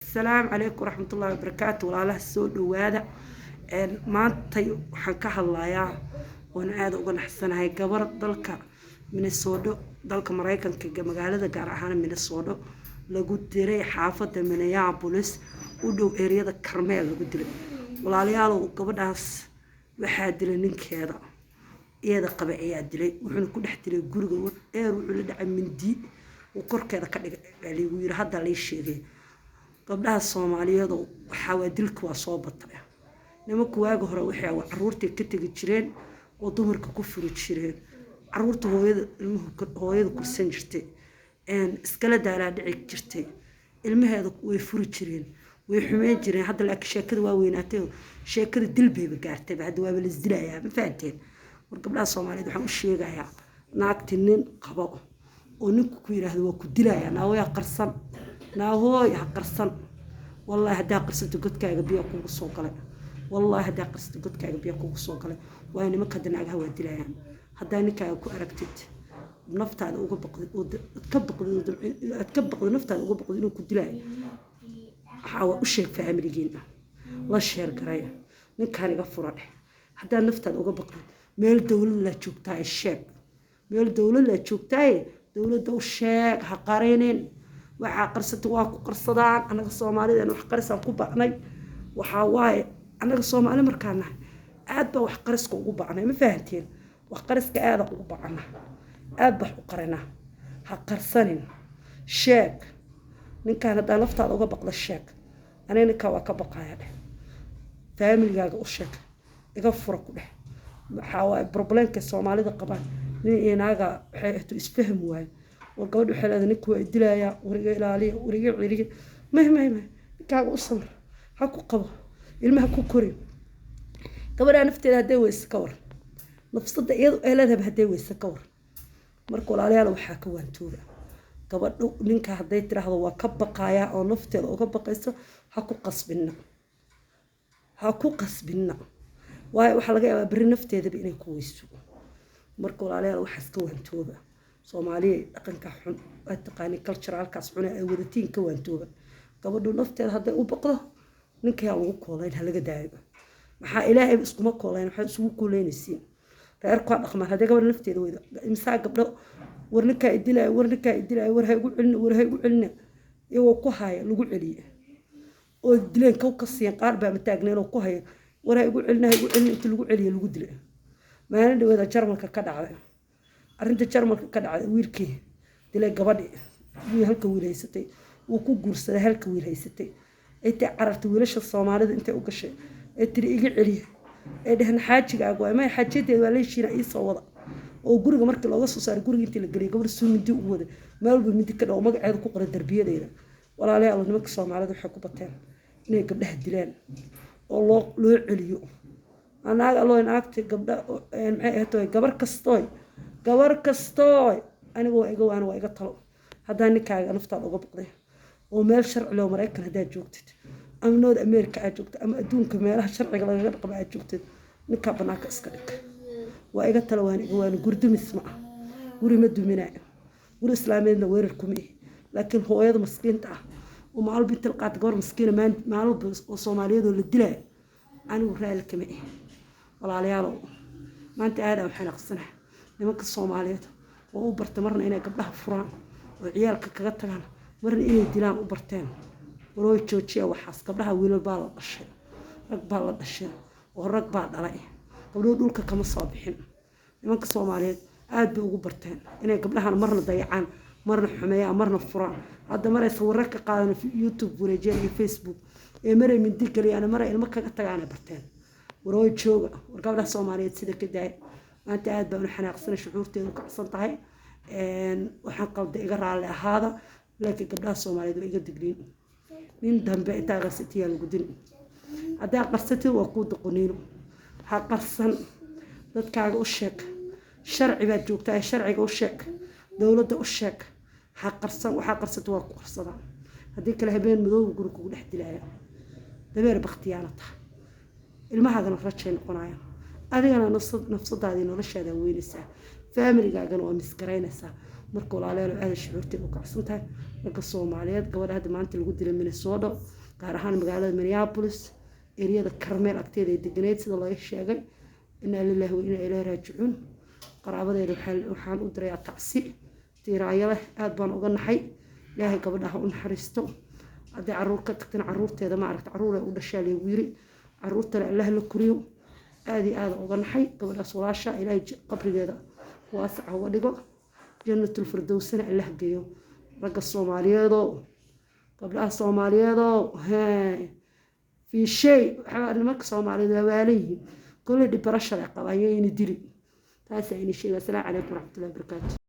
السلام عليكم ورحمة الله وبركاته والله السود وهذا ما تي حكاها الله يا وأنا هذا وقنا حسنا هاي قبر ضلك من السود ضلك مرايكن كمقالة قارحنا من السود لقول تري حافظ من يا بوليس ودو إريد كرمال لقول تري والله يالو قبر ناس واحد لنك هذا إيه ذا قبائل دلي وحنا كل حد لي جورج وعلى من دي وكرك هذا كان اللي وير هذا ليش شيء قبلها الصومالية حوادلك وصوبتها لما كواجه روحي عرورتي كتجي تشرين وظهرك كفر تشرين عرورته هو يد كل سنجرتي إن سكلا على دعك جرتي المهذا ويفر تشرين ويحمي تشرين هذا لك شاكر وويناته شاكر دلبي بقارته بعد وابل الزلايا مفاتين وقبلها الصومالية وحنا الشيء جاية ناقتنين قبوا ونك كوير هذا وكدلايا ناوي قرصن ناوي قرصن والله هدا قرصت قد كاغا بيا كوغ سو غلay والله هدا قرصت قد كاغا بيا كوغ سو غلay waana ma kadanaga waa dilayaan hadaa ninkaaga ku aragtid naftaada uga baqdid ka baqdid naftaada uga baqdid inuu ku dilay xawa u sheeg faamiligeena la sheer garay ninkaan iga furan hadaa naftaada uga baqdid meel dawlad la joogtaa sheeg meel dawlad la joogtaa dawladda u sheeg ha qareenin waxa qarsata waa ku qarsadaan anaga Soomaalida wax qarsan ku baqnay waxa waaye anaga Soomaali markaana aad ba wax qarska ugu baqnay ma fahanteen wax qarska aad ugu baqnaa aad ba u qarana ha qarsanin sheeg ninkaan hada laftaada uga baqda sheeg anina ka waa ka baqaya familygaaga u sheeg iga fura ku dhex waxa waaye problemka Soomaalida qabaan nin inaaga waxay isfaham waay وقبل حلا نكوا الدلايا ورجع عليه ورجع ما كاغو صبر هاكو قبا ilmaha ku kori gabadha nafteeda haday weys ka war nafsada iyadu eelada haday weys ka war marka walaalayaal waxa ka waantooda gabadhu ninka haday tiraahdo waa ka baqaya oo nafteeda uga baqayso ha ku qasbina waxa laga yaabaa bari nafteeda inay ku weyso marka walaalayaal waxa iska waantooda Soomaaliya dhaqanka xun ay taqaani culturalkaas xun ay wadatiin ka waantooba gabadhu nafteeda haday u baqdo ninka yaa lagu koolayn halaga daayo waxa ilaahay iskuma koolayn waxa isugu kooleynaysiin reerku dhaqma haday gabadh nafteeda weydo imsaa gabdho warninka idilay war hay ugu celina iyagoo ku haya lagu celiyo oo dileen ka siyan qaar baa mataagneyn oo ku haya war hay ugu celina inta lagu celiyo lagu dilay maalin dhaweeda Jarmalka ka dhacday arinta Jarmalka ka dhacday wiilkii dilay gabadhii halka wiilaysatay uu ku guursaday halka wiilaysatay ay tacararta wiilasha Soomaalida intay u gashay ee tiri iga celiyo ee dhahan xaajigaagu ay ma xaajideed waa leeshiina ii soo wada oo guriga markii looga soo saaray guriga intii la galiyay gabar suumidi u wada maalba mid ka dhaw magaceeda ku qoran darbiyadeeda walaalayaal nimanka Soomaalida waxay ku bateen inay gabdhaha dilaan oo loo celiyo anaga loo inaagtay gabdha maxay ahayd gabar kastoo anigu waa iga talo hadaa ninkaaga naftaada uga baqday oo meel sharci loo Mareykan hadaa joogtid ama nood America aad joogtid ama adduunka meelaha sharciga laga dhaqmo aad joogtid ninka banaanka iska dhig waa iga talo waan gurdumis ma guri ma duminaa guri islaameedna weerar kuma laakiin hooyada miskiinta ah oo maal bintal qaad gabar miskiina maal oo Soomaaliyeed la dilay anigu raali kama walaalayaal maanta aad waxaan aqsanahay nimanka Soomaaliyeed oo u bartay marna inay gabdhaha furaan oo ciyaalka kaga tagaan marna inay dilaan u barteen waroo joojiya waxaas gabdhaha wiilal baa la dhashay rag baa la dhashay oo rag baa dhalay gabdhuhu dhulka kama soo bixin nimanka Soomaaliyeed aad bay ugu barteen inay gabdhahan marna dayacaan marna xumeeyaan marna furaan hadda maray sawirro ka qaadan YouTube wareejiyay iyo Facebook ee maray mindi galiyaan maray ilmo kaga tagaan barteen waroo jooga war gabdhaha Soomaaliyeed sida ka daay أنت قاعد بقول حناقصنا شعورتي وكعصنت هاي وحنقل دقيقة على هذا لكن قبلها الصومالي دقيقة دقيقين من دهم بقيت قصتي على القدين هذا قصتي وقود قنينه حقصن ذكر وشك شرعي بجوكتاي شرعي وشك دولة وشك حقصن وحقصت وقصنا هذيك الهبين مذوب يقولوا كل حد لا دبر باختياراتها المهاجر نفرشين قنايا adigana nafsadaadii noloshaada weynaysaa familygaagan waa miskaraynaysaa marka walaalayaal aad shucuurtii u kacsan tahay marka Soomaaliyeed gabadha hadda maanta lagu dilay Minnesota gaar ahaan magaalada Minneapolis eriyada Carmel agteeda ay deganayd sida loo sheegay inna lillahi wa inna ilayhi raaji'uun qaraabadeeda waxaan u diray tacsi tiiraaya leh aad baan uga naxay ilaahay gabadha u naxariisto haddii caruur ka tagtana caruurteeda ma aragta caruur ay u dhashay leeyahay wiiri caruurtana Allah la koriyo aad iyo aad uga naxay gabadhaas walaasha ilaahay qabrigeeda waasac uga dhigo jannatul firdawsna Allah geeyo ragga Soomaaliyeedo gabdhaha Soomaaliyeedo في شيء nimanka Soomaaliyeed waa waalihiin kulli depression ay qabaan inay dili taas ay sheegay. Assalaamu calaykum waraxmatullaahi wabarakaatuh.